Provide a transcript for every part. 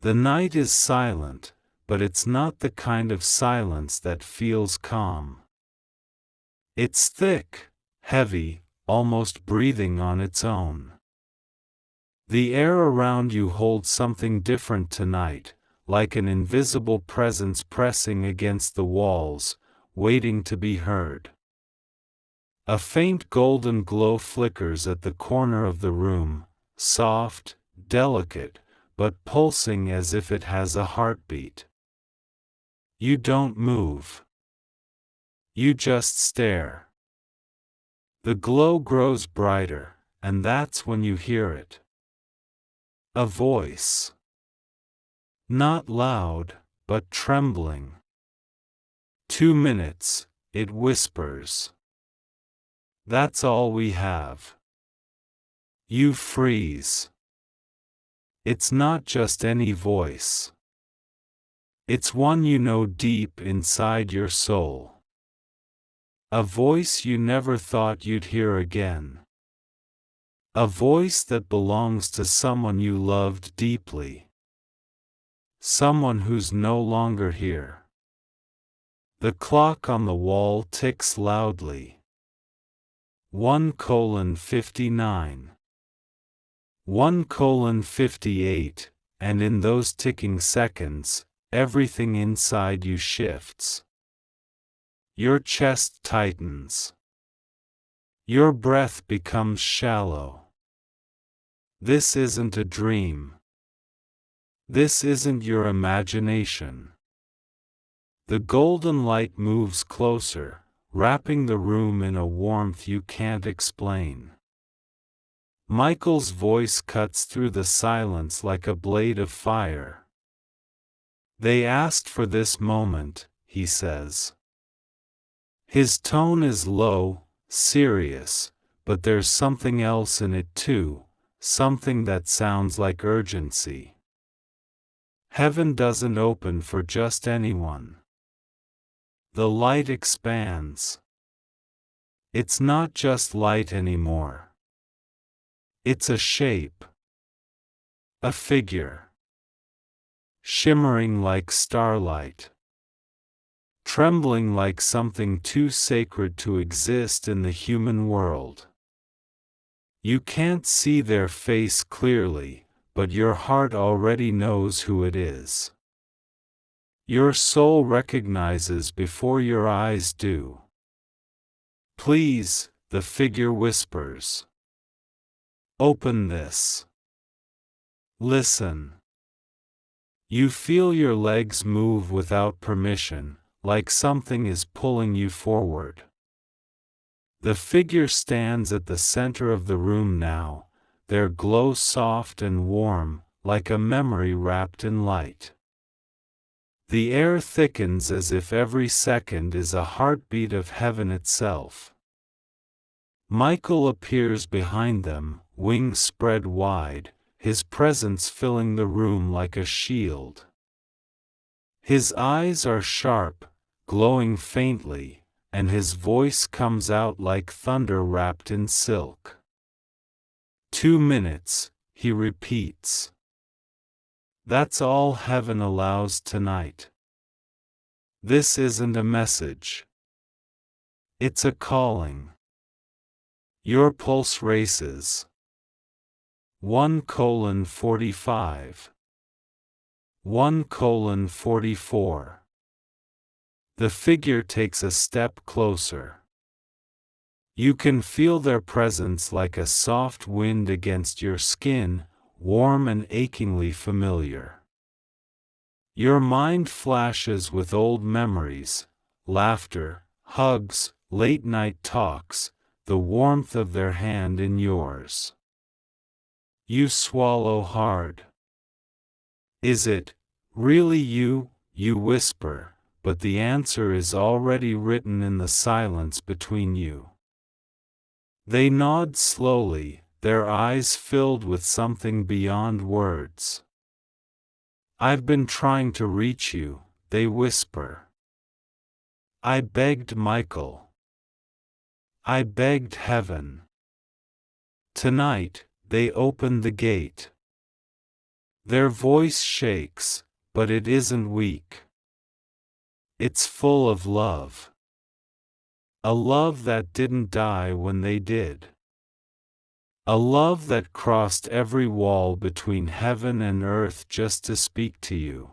The night is silent, but it's not the kind of silence that feels calm. It's thick, heavy, almost breathing on its own. The air around you holds something different tonight, like an invisible presence pressing against the walls, waiting to be heard. A faint golden glow flickers at the corner of the room, soft, delicate, but pulsing as if it has a heartbeat. You don't move. You just stare. The glow grows brighter, and that's when you hear it. A voice. Not loud, but trembling. 2 minutes, it whispers. That's all we have. You freeze. It's not just any voice. It's one you know deep inside your soul. A voice you never thought you'd hear again. A voice that belongs to someone you loved deeply. Someone who's no longer here. The clock on the wall ticks loudly. 1:59. 1:58, and in those ticking seconds, everything inside you shifts. Your chest tightens. Your breath becomes shallow. This isn't a dream. This isn't your imagination. The golden light moves closer, wrapping the room in a warmth you can't explain. Michael's voice cuts through the silence like a blade of fire. They asked for this moment, he says. His tone is low, serious, but there's something else in it too, something that sounds like urgency. Heaven doesn't open for just anyone. The light expands. It's not just light anymore. It's a shape. A figure. Shimmering like starlight. Trembling like something too sacred to exist in the human world. You can't see their face clearly, but your heart already knows who it is. Your soul recognizes before your eyes do. Please, the figure whispers. Open this. Listen. You feel your legs move without permission, like something is pulling you forward. The figure stands at the center of the room now, their glow soft and warm, like a memory wrapped in light. The air thickens as if every second is a heartbeat of heaven itself. Michael appears behind them, wings spread wide, his presence filling the room like a shield. His eyes are sharp, glowing faintly, and his voice comes out like thunder wrapped in silk. 2 minutes, he repeats. That's all heaven allows tonight. This isn't a message. It's a calling. Your pulse races. 1:45. 1:44. The figure takes a step closer. You can feel their presence like a soft wind against your skin, warm and achingly familiar. Your mind flashes with old memories, laughter, hugs, late-night talks, the warmth of their hand in yours. You swallow hard. Is it really you? You whisper, but the answer is already written in the silence between you. They nod slowly, their eyes filled with something beyond words. I've been trying to reach you, they whisper. I begged Michael. I begged heaven. Tonight, they opened the gate. Their voice shakes, but it isn't weak. It's full of love. A love that didn't die when they did. A love that crossed every wall between heaven and earth just to speak to you.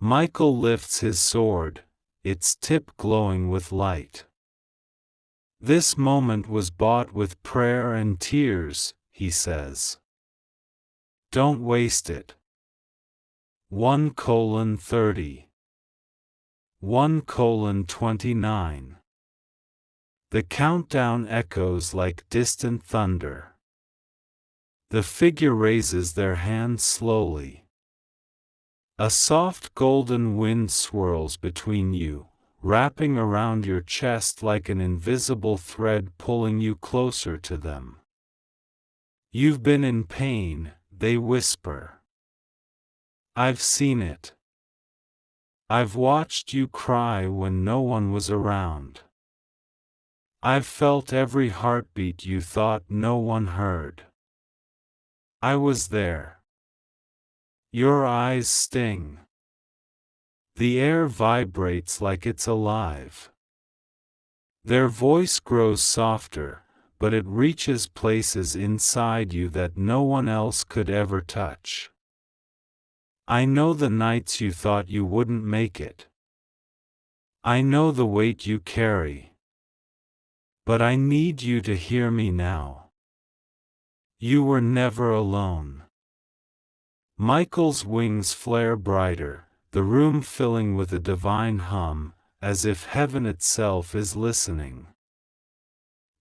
Michael lifts his sword, its tip glowing with light. This moment was bought with prayer and tears, he says. Don't waste it. 1:30. 1:29. The countdown echoes like distant thunder. The figure raises their hands slowly. A soft golden wind swirls between you, wrapping around your chest like an invisible thread pulling you closer to them. You've been in pain, they whisper. I've seen it. I've watched you cry when no one was around. I've felt every heartbeat you thought no one heard. I was there. Your eyes sting. The air vibrates like it's alive. Their voice grows softer, but it reaches places inside you that no one else could ever touch. I know the nights you thought you wouldn't make it. I know the weight you carry. But I need you to hear me now. You were never alone. Michael's wings flare brighter, the room filling with a divine hum, as if heaven itself is listening.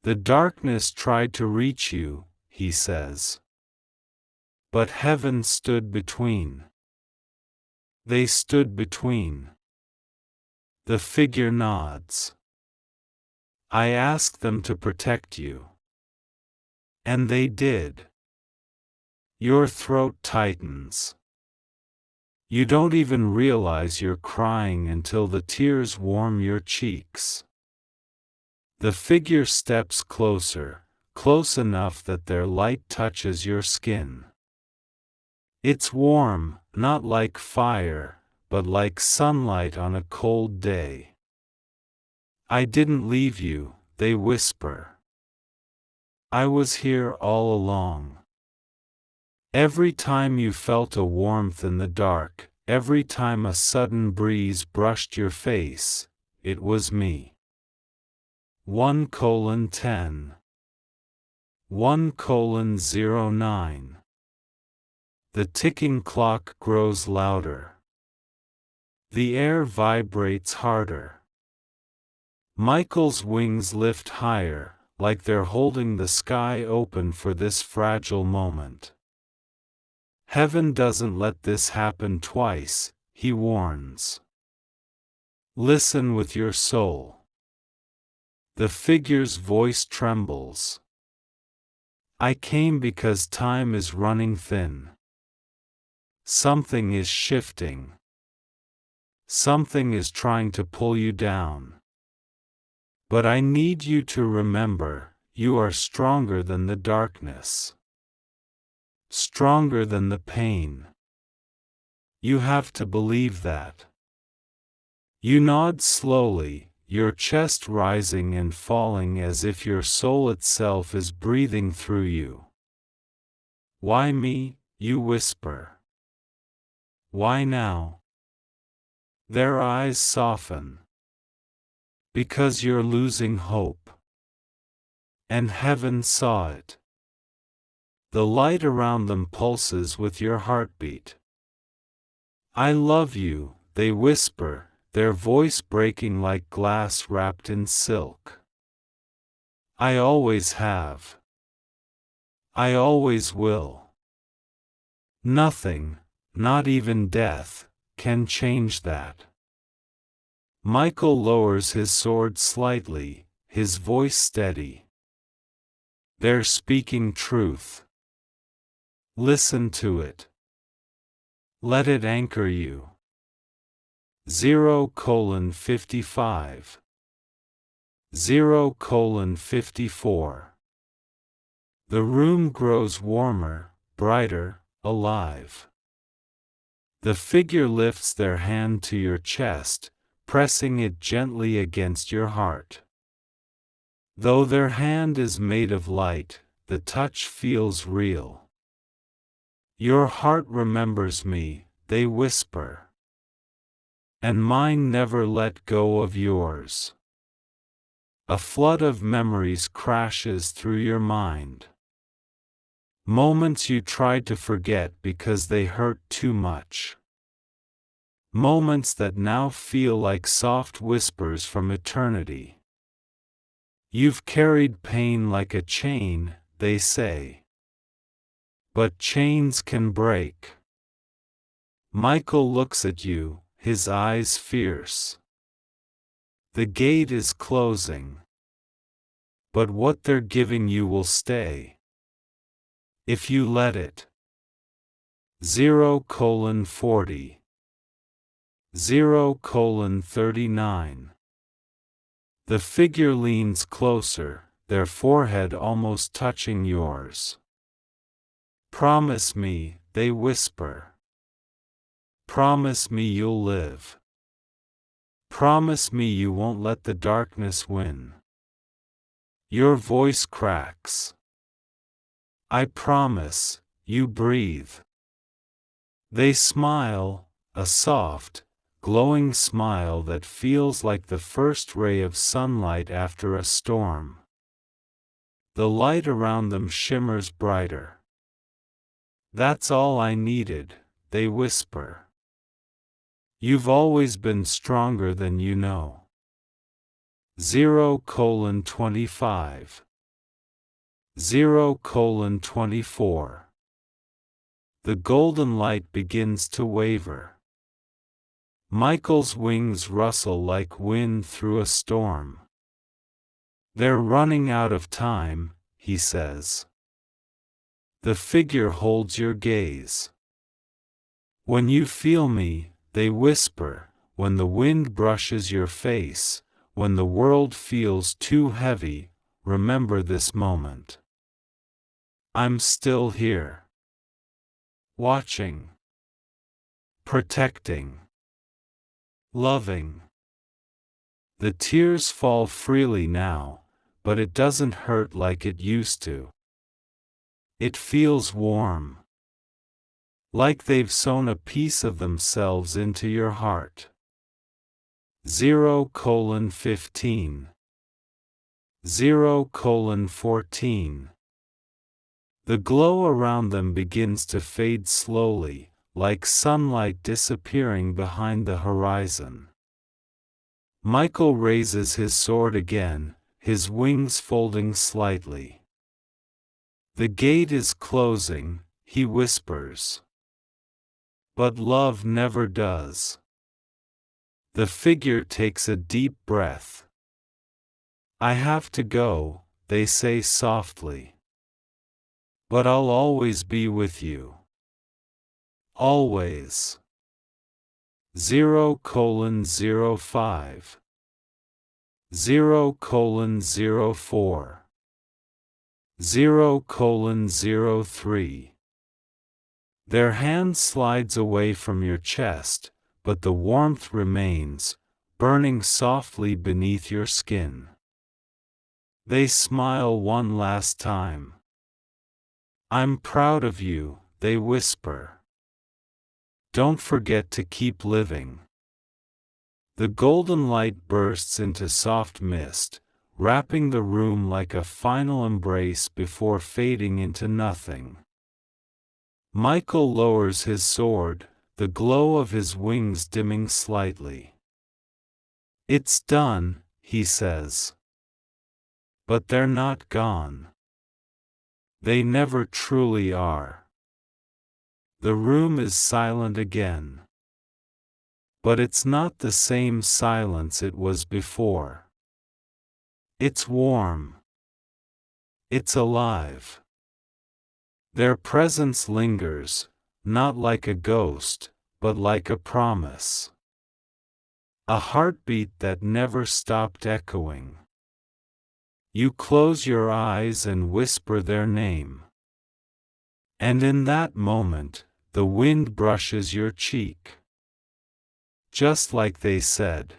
The darkness tried to reach you, he says. But heaven stood between. They stood between. The figure nods. I asked them to protect you. And they did. Your throat tightens. You don't even realize you're crying until the tears warm your cheeks. The figure steps closer, close enough that their light touches your skin. It's warm, not like fire, but like sunlight on a cold day. I didn't leave you, they whisper. I was here all along. Every time you felt a warmth in the dark, every time a sudden breeze brushed your face, it was me. 1:10. 1:09. The ticking clock grows louder. The air vibrates harder. Michael's wings lift higher, like they're holding the sky open for this fragile moment. Heaven doesn't let this happen twice, he warns. Listen with your soul. The figure's voice trembles. I came because time is running thin. Something is shifting. Something is trying to pull you down. But I need you to remember, you are stronger than the darkness. Stronger than the pain. You have to believe that. You nod slowly, your chest rising and falling as if your soul itself is breathing through you. Why me, you whisper. Why now? Their eyes soften. Because you're losing hope. And heaven saw it. The light around them pulses with your heartbeat. I love you, they whisper, their voice breaking like glass wrapped in silk. I always have. I always will. Nothing, not even death, can change that. Michael lowers his sword slightly, his voice steady. They're speaking truth. Listen to it. Let it anchor you. 0:55. 0:54. The room grows warmer, brighter, alive. The figure lifts their hand to your chest, pressing it gently against your heart. Though their hand is made of light, the touch feels real. Your heart remembers me, they whisper. And mine never let go of yours. A flood of memories crashes through your mind. Moments you tried to forget because they hurt too much. Moments that now feel like soft whispers from eternity. You've carried pain like a chain, they say. But chains can break. Michael looks at you, his eyes fierce. The gate is closing. But what they're giving you will stay. If you let it. 0:40. 0:39. The figure leans closer, their forehead almost touching yours. Promise me, they whisper. Promise me you'll live. Promise me you won't let the darkness win. Your voice cracks. I promise, you breathe. They smile, a soft, glowing smile that feels like the first ray of sunlight after a storm. The light around them shimmers brighter. That's all I needed, they whisper. You've always been stronger than you know. 0:25. 0:24. The golden light begins to waver. Michael's wings rustle like wind through a storm. They're running out of time, he says. The figure holds your gaze. When you feel me, they whisper, when the wind brushes your face, when the world feels too heavy, remember this moment. I'm still here. Watching. Protecting. Loving. The tears fall freely now, but it doesn't hurt like it used to. It feels warm. Like they've sewn a piece of themselves into your heart. 0:15. 0:14. The glow around them begins to fade slowly, like sunlight disappearing behind the horizon. Michael raises his sword again, his wings folding slightly. The gate is closing, he whispers. But love never does. The figure takes a deep breath. I have to go, they say softly. But I'll always be with you. Always. 0:05. 0:04. 0:03. Their hand slides away from your chest, but the warmth remains, burning softly beneath your skin. They smile one last time. I'm proud of you, they whisper. Don't forget to keep living. The golden light bursts into soft mist, wrapping the room like a final embrace before fading into nothing. Michael lowers his sword, the glow of his wings dimming slightly. It's done, he says. But they're not gone. They never truly are. The room is silent again. But it's not the same silence it was before. It's warm. It's alive. Their presence lingers, not like a ghost, but like a promise. A heartbeat that never stopped echoing. You close your eyes and whisper their name. And in that moment, the wind brushes your cheek. Just like they said.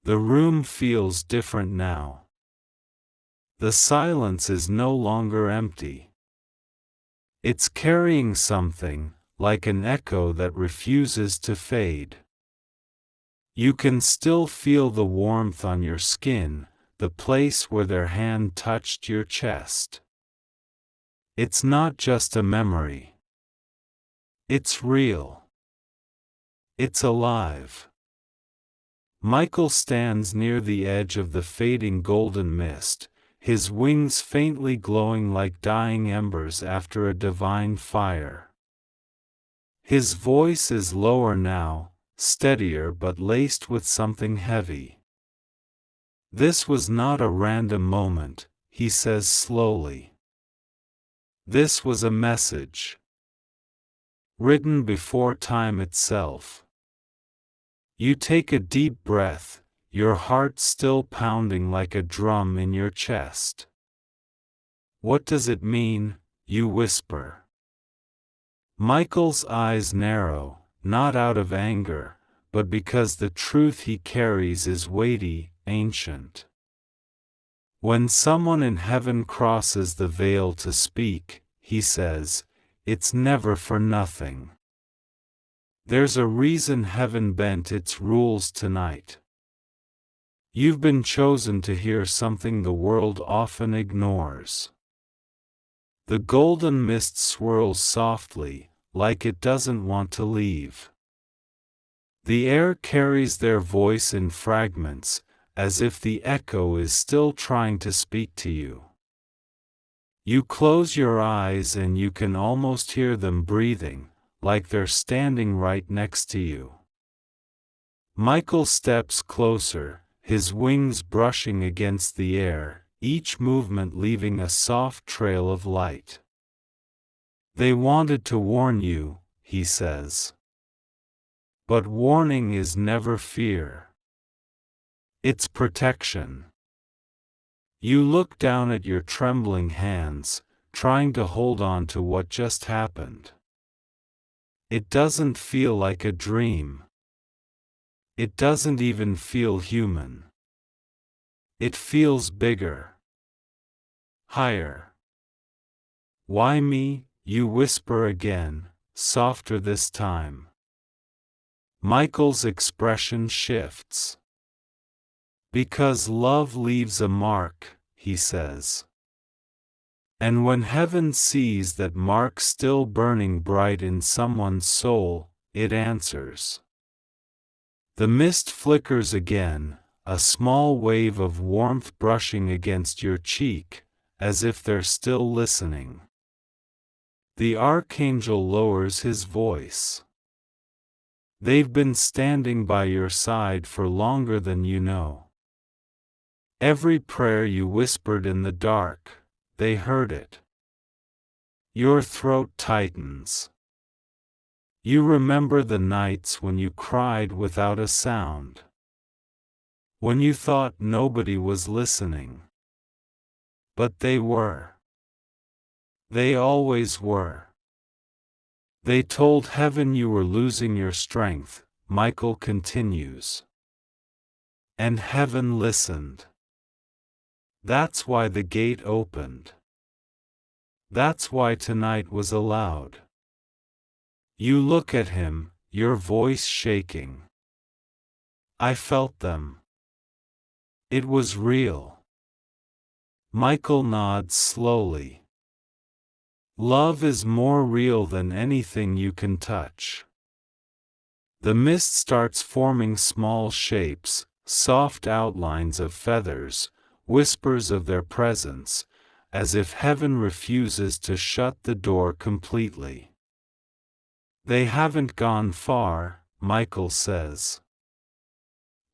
The room feels different now. The silence is no longer empty. It's carrying something, like an echo that refuses to fade. You can still feel the warmth on your skin, the place where their hand touched your chest. It's not just a memory. It's real. It's alive. Michael stands near the edge of the fading golden mist, his wings faintly glowing like dying embers after a divine fire. His voice is lower now, steadier but laced with something heavy. This was not a random moment, he says slowly. This was a message. Written before time itself. You take a deep breath, your heart still pounding like a drum in your chest. What does it mean? You whisper. Michael's eyes narrow, not out of anger, but because the truth he carries is weighty, ancient. When someone in heaven crosses the veil to speak, he says, it's never for nothing. There's a reason heaven bent its rules tonight. You've been chosen to hear something the world often ignores. The golden mist swirls softly, like it doesn't want to leave. The air carries their voice in fragments, as if the echo is still trying to speak to you. You close your eyes and you can almost hear them breathing, like they're standing right next to you. Michael steps closer, his wings brushing against the air, each movement leaving a soft trail of light. They wanted to warn you, he says. But warning is never fear. It's protection. You look down at your trembling hands, trying to hold on to what just happened. It doesn't feel like a dream. It doesn't even feel human. It feels bigger. Higher. Why me? You whisper again, softer this time. Michael's expression shifts. Because love leaves a mark, he says. And when heaven sees that mark still burning bright in someone's soul, it answers. The mist flickers again, a small wave of warmth brushing against your cheek, as if they're still listening. The archangel lowers his voice. They've been standing by your side for longer than you know. Every prayer you whispered in the dark, they heard it. Your throat tightens. You remember the nights when you cried without a sound. When you thought nobody was listening. But they were. They always were. They told heaven you were losing your strength, Michael continues. And heaven listened. That's why the gate opened. That's why tonight was allowed. You look at him, your voice shaking. I felt them. It was real. Michael nods slowly. Love is more real than anything you can touch. The mist starts forming small shapes, soft outlines of feathers, whispers of their presence, as if heaven refuses to shut the door completely. They haven't gone far, Michael says.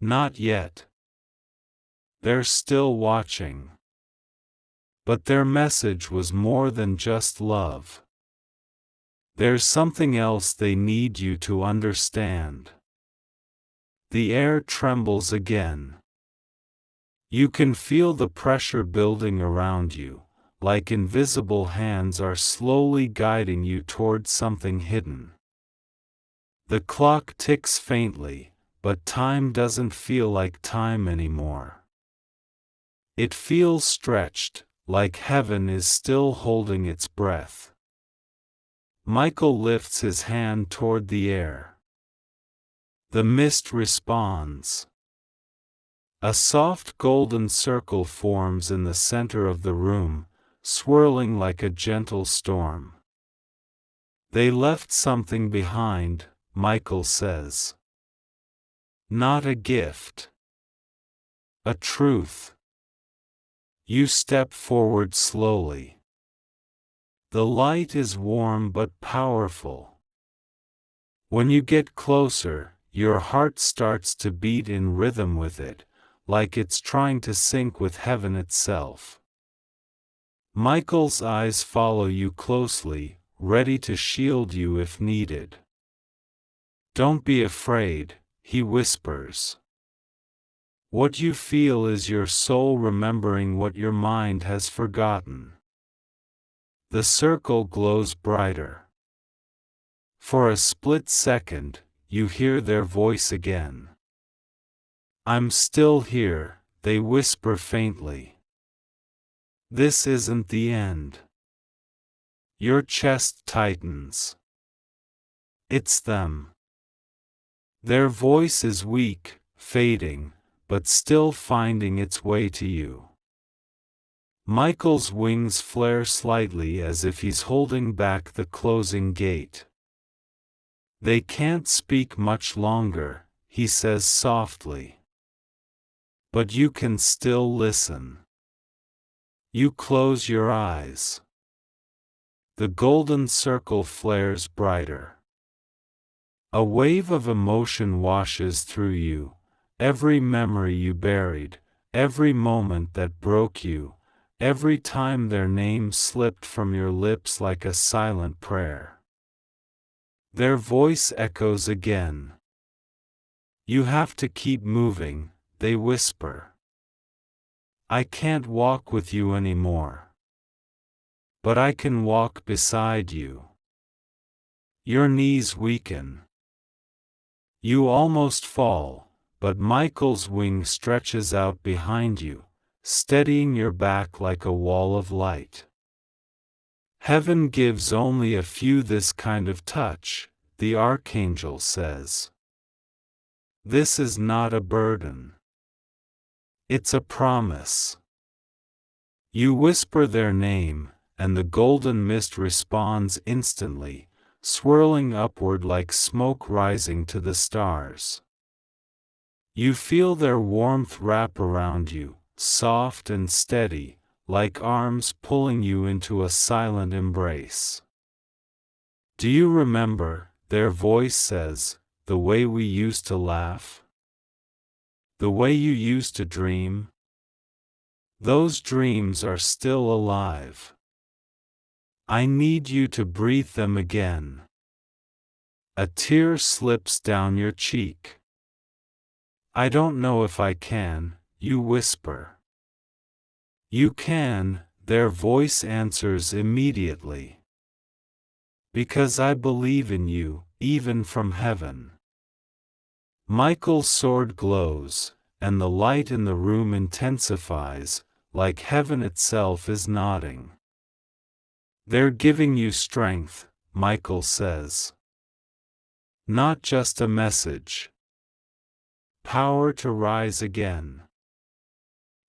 Not yet. They're still watching. But their message was more than just love. There's something else they need you to understand. The air trembles again. You can feel the pressure building around you, like invisible hands are slowly guiding you toward something hidden. The clock ticks faintly, but time doesn't feel like time anymore. It feels stretched, like heaven is still holding its breath. Michael lifts his hand toward the air. The mist responds. A soft golden circle forms in the center of the room, swirling like a gentle storm. They left something behind, Michael says. Not a gift. A truth. You step forward slowly. The light is warm but powerful. When you get closer, your heart starts to beat in rhythm with it, like it's trying to sync with heaven itself. Michael's eyes follow you closely, ready to shield you if needed. Don't be afraid, he whispers. What you feel is your soul remembering what your mind has forgotten. The circle glows brighter. For a split second, you hear their voice again. I'm still here, they whisper faintly. This isn't the end. Your chest tightens. It's them. Their voice is weak, fading, but still finding its way to you. Michael's wings flare slightly as if he's holding back the closing gate. They can't speak much longer, he says softly. But you can still listen. You close your eyes. The golden circle flares brighter. A wave of emotion washes through you, every memory you buried, every moment that broke you, every time their name slipped from your lips like a silent prayer. Their voice echoes again. You have to keep moving, they whisper. I can't walk with you anymore. But I can walk beside you. Your knees weaken. You almost fall, but Michael's wing stretches out behind you, steadying your back like a wall of light. Heaven gives only a few this kind of touch, the archangel says. This is not a burden. It's a promise. You whisper their name, and the golden mist responds instantly, swirling upward like smoke rising to the stars. You feel their warmth wrap around you, soft and steady, like arms pulling you into a silent embrace. Do you remember, their voice says, the way we used to laugh? The way you used to dream? Those dreams are still alive. I need you to breathe them again. A tear slips down your cheek. I don't know if I can, you whisper. You can, their voice answers immediately. Because I believe in you, even from heaven. Michael's sword glows, and the light in the room intensifies, like heaven itself is nodding. They're giving you strength, Michael says. Not just a message. Power to rise again.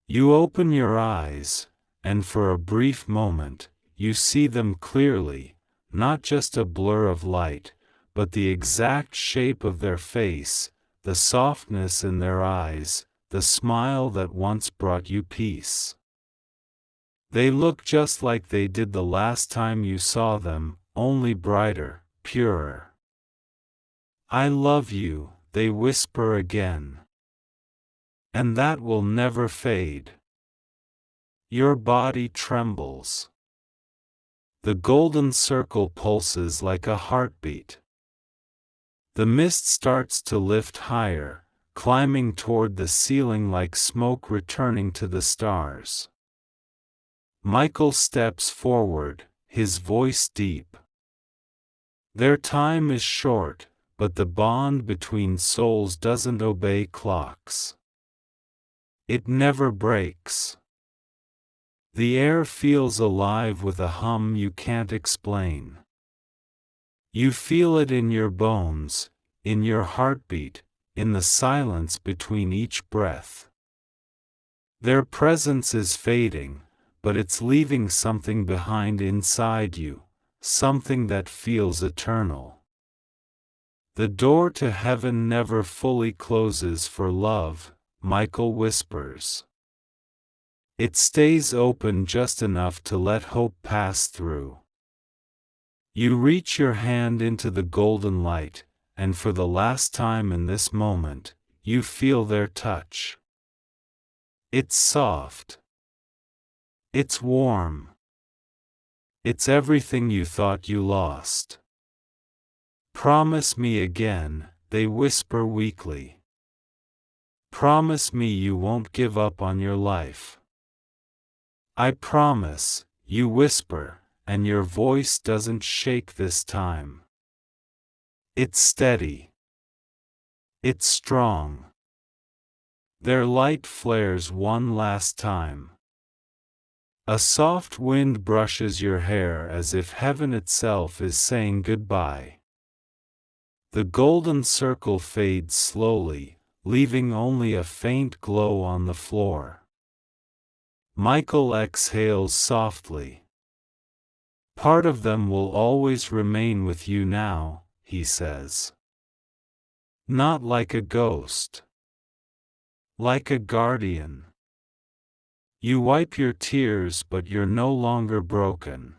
You open your eyes, and for a brief moment, you see them clearly, not just a blur of light, but the exact shape of their face, the softness in their eyes, the smile that once brought you peace. They look just like they did the last time you saw them, only brighter, purer. I love you, they whisper again. And that will never fade. Your body trembles. The golden circle pulses like a heartbeat. The mist starts to lift higher, climbing toward the ceiling like smoke returning to the stars. Michael steps forward, his voice deep. Their time is short, but the bond between souls doesn't obey clocks. It never breaks. The air feels alive with a hum you can't explain. You feel it in your bones, in your heartbeat, in the silence between each breath. Their presence is fading, but it's leaving something behind inside you, something that feels eternal. The door to heaven never fully closes for love, Michael whispers. It stays open just enough to let hope pass through. You reach your hand into the golden light, and for the last time in this moment, you feel their touch. It's soft. It's warm. It's everything you thought you lost. Promise me again, they whisper weakly. Promise me you won't give up on your life. I promise, you whisper, and your voice doesn't shake this time. It's steady. It's strong. Their light flares one last time. A soft wind brushes your hair as if heaven itself is saying goodbye. The golden circle fades slowly, leaving only a faint glow on the floor. Michael exhales softly. Part of them will always remain with you now, he says. Not like a ghost. Like a guardian. You wipe your tears, but you're no longer broken.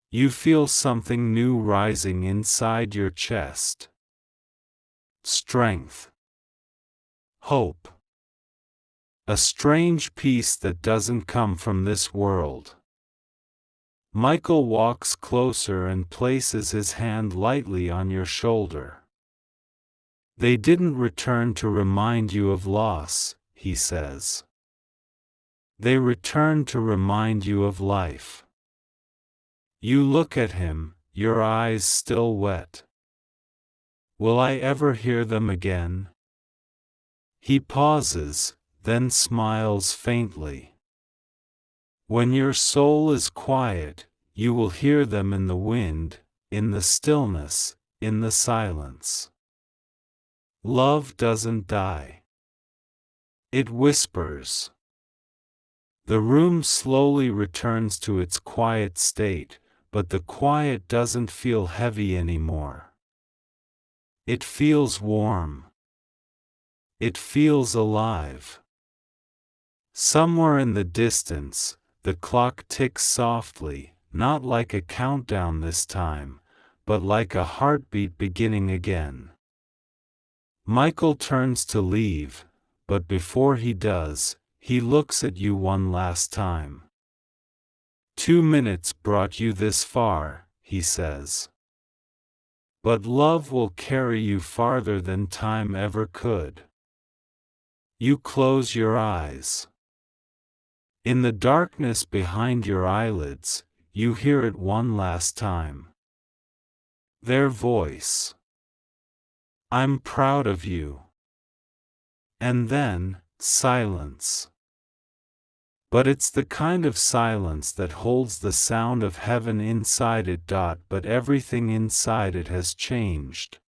You feel something new rising inside your chest. Strength. Hope. A strange peace that doesn't come from this world. Michael walks closer and places his hand lightly on your shoulder. They didn't return to remind you of loss, he says. They returned to remind you of life. You look at him, your eyes still wet. Will I ever hear them again? He pauses, then smiles faintly. When your soul is quiet, you will hear them in the wind, in the stillness, in the silence. Love doesn't die. It whispers. The room slowly returns to its quiet state, but the quiet doesn't feel heavy anymore. It feels warm. It feels alive. Somewhere in the distance, the clock ticks softly, not like a countdown this time, but like a heartbeat beginning again. Michael turns to leave, but before he does, he looks at you one last time. 2 minutes brought you this far, he says. But love will carry you farther than time ever could. You close your eyes. In the darkness behind your eyelids, you hear it one last time. Their voice. I'm proud of you. And then, silence. But it's the kind of silence that holds the sound of heaven inside it. But everything inside it has changed.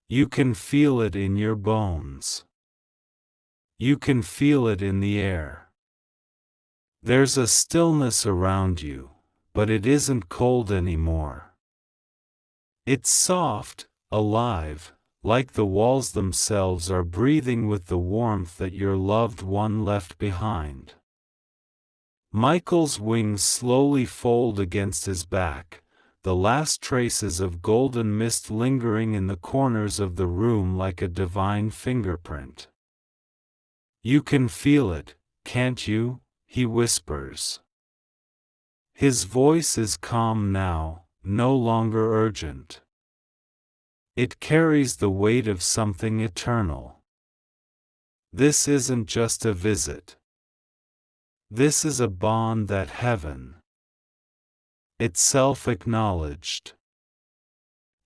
You can feel it in your bones. You can feel it in the air. There's a stillness around you, but it isn't cold anymore. It's soft, alive, like the walls themselves are breathing with the warmth that your loved one left behind. Michael's wings slowly fold against his back, the last traces of golden mist lingering in the corners of the room like a divine fingerprint. You can feel it, can't you? He whispers. His voice is calm now, no longer urgent. It carries the weight of something eternal. This isn't just a visit. This is a bond that heaven itself acknowledged.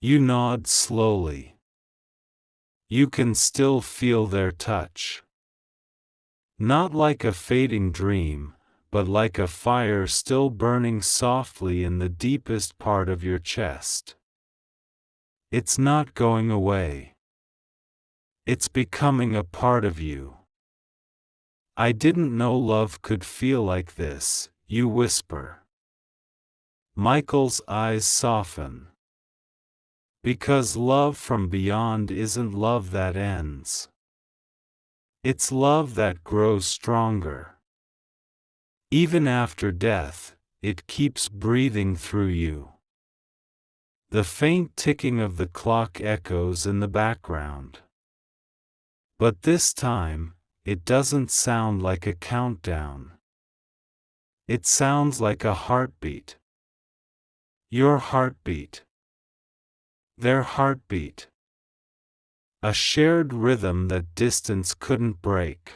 You nod slowly. You can still feel their touch. Not like a fading dream, but like a fire still burning softly in the deepest part of your chest. It's not going away. It's becoming a part of you. I didn't know love could feel like this, you whisper. Michael's eyes soften. Because love from beyond isn't love that ends. It's love that grows stronger. Even after death, it keeps breathing through you. The faint ticking of the clock echoes in the background. But this time, it doesn't sound like a countdown. It sounds like a heartbeat. Your heartbeat. Their heartbeat. A shared rhythm that distance couldn't break.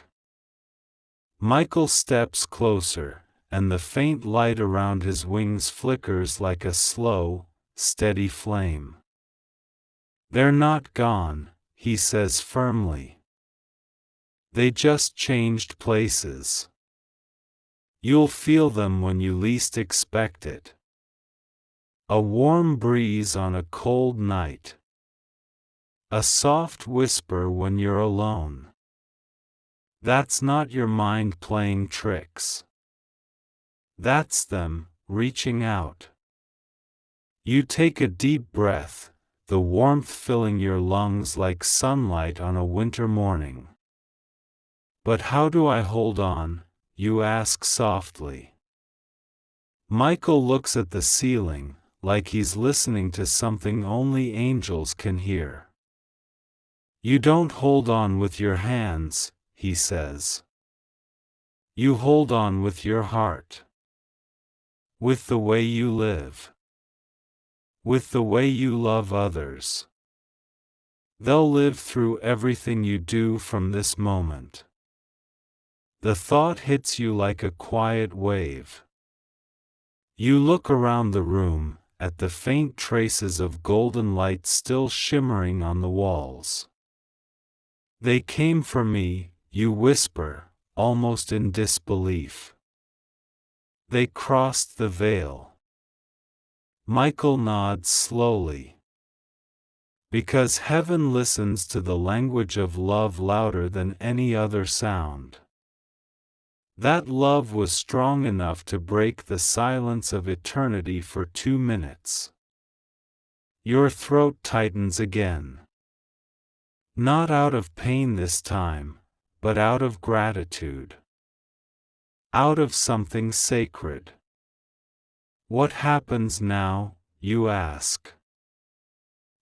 Michael steps closer, and the faint light around his wings flickers like a slow, steady flame. They're not gone, he says firmly. They just changed places. You'll feel them when you least expect it. A warm breeze on a cold night. A soft whisper when you're alone. That's not your mind playing tricks. That's them, reaching out. You take a deep breath, the warmth filling your lungs like sunlight on a winter morning. But how do I hold on? You ask softly. Michael looks at the ceiling, like he's listening to something only angels can hear. You don't hold on with your hands, he says. You hold on with your heart. With the way you live. With the way you love others. They'll live through everything you do from this moment. The thought hits you like a quiet wave. You look around the room, at the faint traces of golden light still shimmering on the walls. They came for me, you whisper, almost in disbelief. They crossed the veil. Michael nods slowly. Because heaven listens to the language of love louder than any other sound. That love was strong enough to break the silence of eternity for 2 minutes. Your throat tightens again. Not out of pain this time, but out of gratitude. Out of something sacred. What happens now, you ask?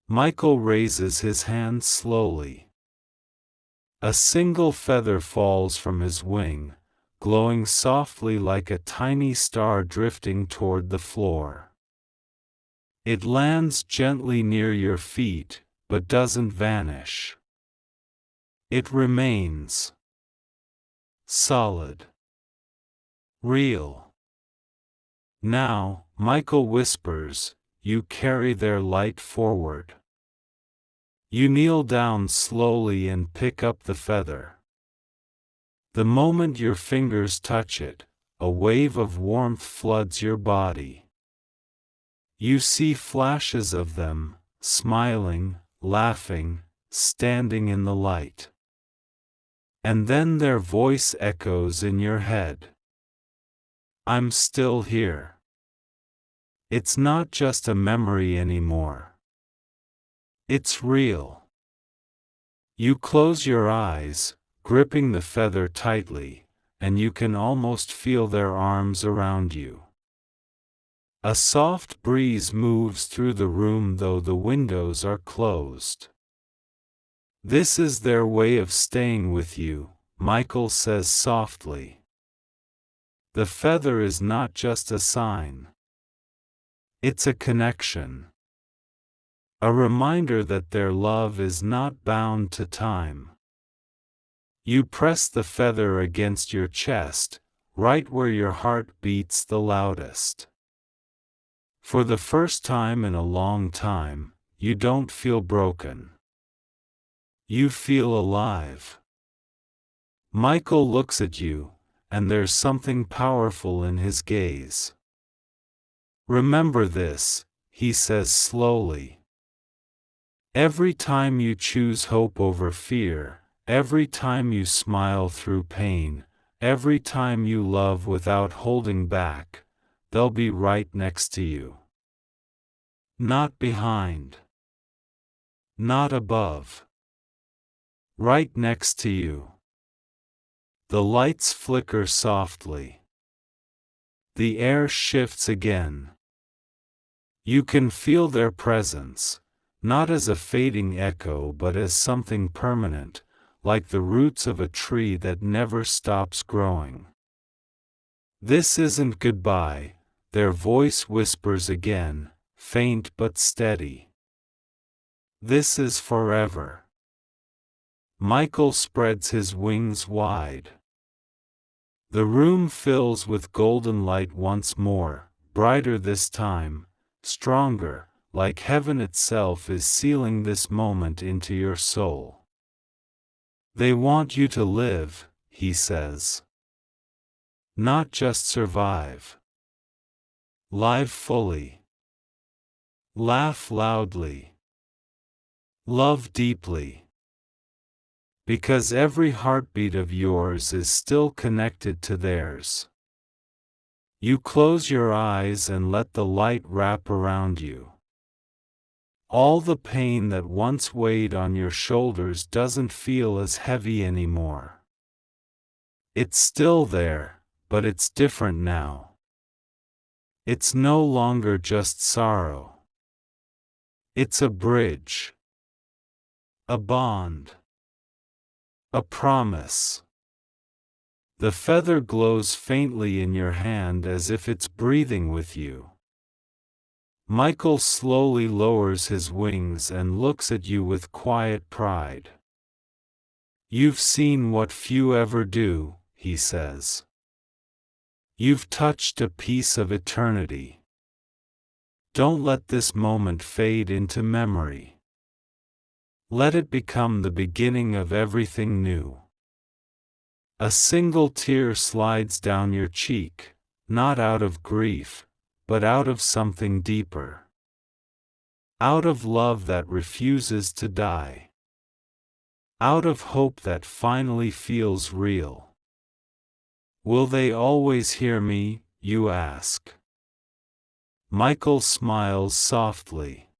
Michael raises his hand slowly. A single feather falls from his wing, glowing softly like a tiny star drifting toward the floor. It lands gently near your feet, but doesn't vanish. It remains. Solid. Real. Now, Michael whispers, you carry their light forward. You kneel down slowly and pick up the feather. The moment your fingers touch it, a wave of warmth floods your body. You see flashes of them, smiling, laughing, standing in the light. And then their voice echoes in your head. I'm still here. It's not just a memory anymore. It's real. You close your eyes, gripping the feather tightly, and you can almost feel their arms around you. A soft breeze moves through the room though the windows are closed. This is their way of staying with you, Michael says softly. The feather is not just a sign. It's a connection. A reminder that their love is not bound to time. You press the feather against your chest, right where your heart beats the loudest. For the first time in a long time, you don't feel broken. You feel alive. Michael looks at you, and there's something powerful in his gaze. Remember this, he says slowly. Every time you choose hope over fear, every time you smile through pain, every time you love without holding back, they'll be right next to you. Not behind. Not above. Right next to you. The lights flicker softly. The air shifts again. You can feel their presence, not as a fading echo but as something permanent, like the roots of a tree that never stops growing. This isn't goodbye, their voice whispers again, faint but steady. This is forever. Michael spreads his wings wide. The room fills with golden light once more, brighter this time, stronger, like heaven itself is sealing this moment into your soul. They want you to live, he says. Not just survive. Live fully. Laugh loudly. Love deeply. Because every heartbeat of yours is still connected to theirs. You close your eyes and let the light wrap around you. All the pain that once weighed on your shoulders doesn't feel as heavy anymore. It's still there, but it's different now. It's no longer just sorrow. It's a bridge. A bond. A promise. The feather glows faintly in your hand as if it's breathing with you. Michael slowly lowers his wings and looks at you with quiet pride. You've seen what few ever do, he says. You've touched a piece of eternity. Don't let this moment fade into memory. Let it become the beginning of everything new. A single tear slides down your cheek, not out of grief, but out of something deeper. Out of love that refuses to die. Out of hope that finally feels real. Will they always hear me, you ask? Michael smiles softly.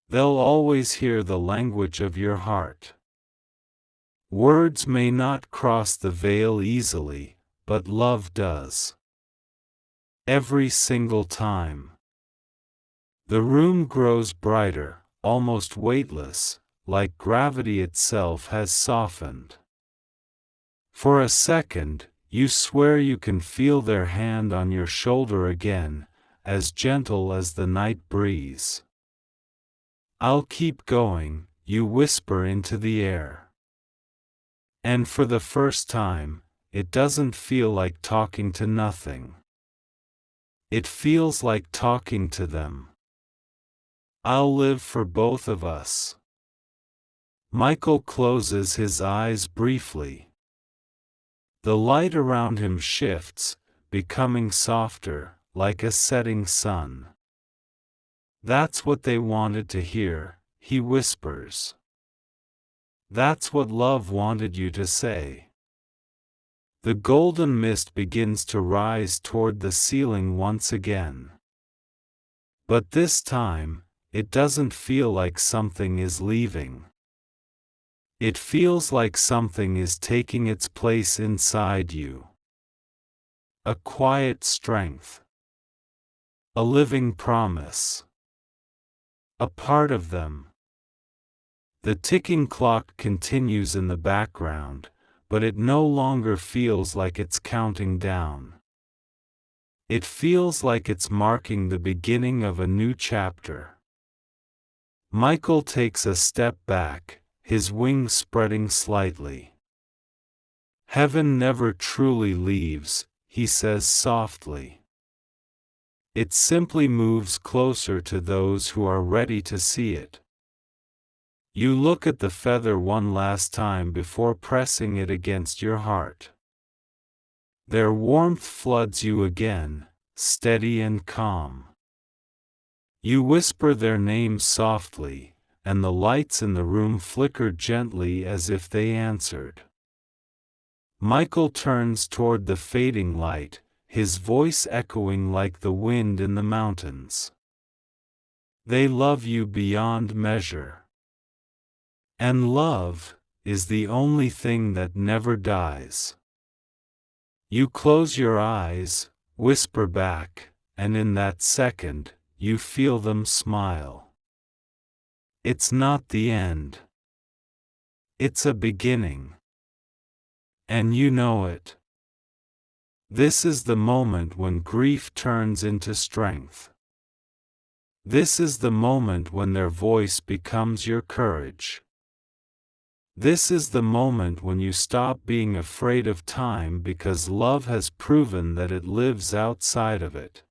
They'll always hear the language of your heart. Words may not cross the veil easily, but love does. Every single time. The room grows brighter, almost weightless, like gravity itself has softened. For a second, you swear you can feel their hand on your shoulder again, as gentle as the night breeze. I'll keep going, you whisper into the air. And for the first time, it doesn't feel like talking to nothing. It feels like talking to them. I'll live for both of us. Michael closes his eyes briefly. The light around him shifts, becoming softer, like a setting sun. That's what they wanted to hear, he whispers. That's what love wanted you to say. The golden mist begins to rise toward the ceiling once again. But this time, it doesn't feel like something is leaving. It feels like something is taking its place inside you. A quiet strength. A living promise. A part of them. The ticking clock continues in the background, but it no longer feels like it's counting down. It feels like it's marking the beginning of a new chapter. Michael takes a step back, his wings spreading slightly. Heaven never truly leaves, he says softly. It simply moves closer to those who are ready to see it. You look at the feather one last time before pressing it against your heart. Their warmth floods you again, steady and calm. You whisper their names softly, and the lights in the room flicker gently as if they answered. Michael turns toward the fading light, his voice echoing like the wind in the mountains. They love you beyond measure. And love is the only thing that never dies. You close your eyes, whisper back, and in that second, you feel them smile. It's not the end. It's a beginning. And you know it. This is the moment when grief turns into strength. This is the moment when their voice becomes your courage. This is the moment when you stop being afraid of time because love has proven that it lives outside of it.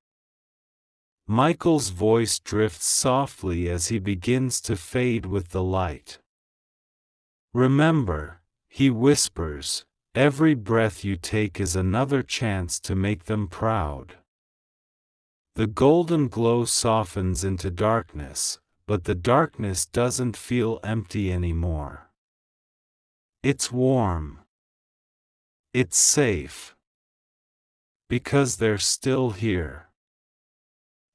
Michael's voice drifts softly as he begins to fade with the light. Remember, he whispers, every breath you take is another chance to make them proud. The golden glow softens into darkness, but the darkness doesn't feel empty anymore. It's warm. It's safe. Because they're still here.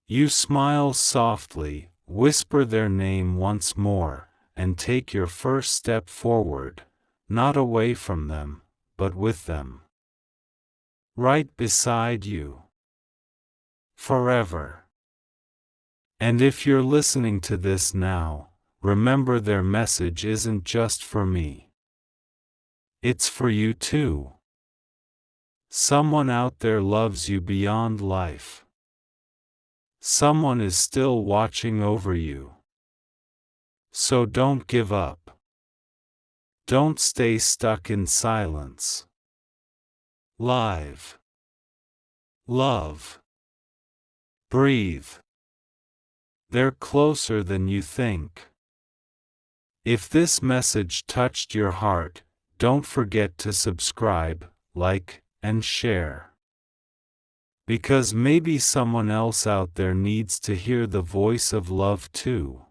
You smile softly, whisper their name once more, and take your first step forward, not away from them, but with them. Right beside you. Forever. And if you're listening to this now, remember their message isn't just for me. It's for you too. Someone out there loves you beyond life. Someone is still watching over you. So don't give up. Don't stay stuck in silence. Live. Love. Breathe. They're closer than you think. If this message touched your heart, don't forget to subscribe, like, and share. Because maybe someone else out there needs to hear the voice of love too.